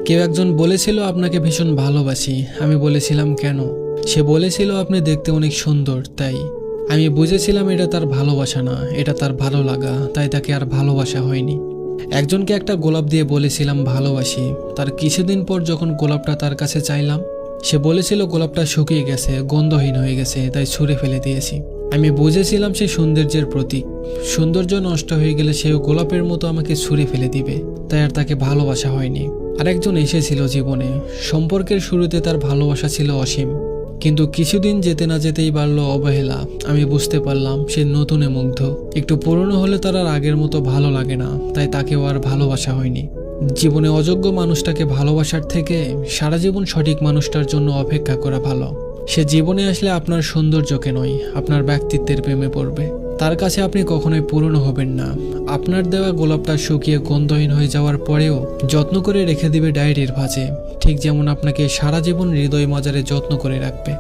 কেউ একজন বলেছিল আপনাকে ভীষণ ভালোবাসি। আমি বলেছিলাম কেন? সে বলেছিল আপনি দেখতে অনেক সুন্দর, তাই। আমি বুঝেছিলাম এটা তার ভালোবাসা না, এটা তার ভালো লাগা, তাই তাকে আর ভালোবাসা হয়নি। একজনকে একটা গোলাপ দিয়ে বলেছিলাম ভালোবাসি। তার কিছুদিন পর যখন গোলাপটা তার কাছে চাইলাম, সে বলেছিল গোলাপটা শুকিয়ে গেছে, গন্ধহীন হয়ে গেছে, তাই ছুঁড়ে ফেলে দিয়েছি। আমি বুঝেছিলাম সে সৌন্দর্যের প্রতীক। সৌন্দর্য নষ্ট হয়ে গেলে সেও গোলাপের মতো আমাকে ছুঁড়ে ফেলে দিবে, তাই আর তাকে ভালোবাসা হয়নি। আরেকজন এসেছিল জীবনে। সম্পর্কের শুরুতে তার ভালোবাসা ছিল অসীম, কিন্তু কিছুদিন যেতে না যেতেই বাড়ল অবহেলা। আমি বুঝতে পারলাম সে নতুনে মুগ্ধ। একটু পুরনো হলে তার আর আগের মতো ভালো লাগে না, তাই তাকেও আর ভালোবাসা হয়নি। জীবনে অযোগ্য মানুষটাকে ভালোবাসার থেকে সারা জীবন সঠিক মানুষটার জন্য অপেক্ষা করা ভালো। সে জীবনে আসলে আপনার সৌন্দর্যকে নয়, আপনার ব্যক্তিত্বের প্রেমে পড়বে। তার কাছে আপনি কখনোই পুরনো হবেন না। আপনার দেওয়া গোলাপটা শুকিয়ে গন্ধহীন হয়ে যাওয়ার পরেও যত্ন করে রেখে দিবে ডায়েরির ভাঁজে, ঠিক যেমন আপনাকে সারা জীবন হৃদয় মাজারে যত্ন করে রাখবে।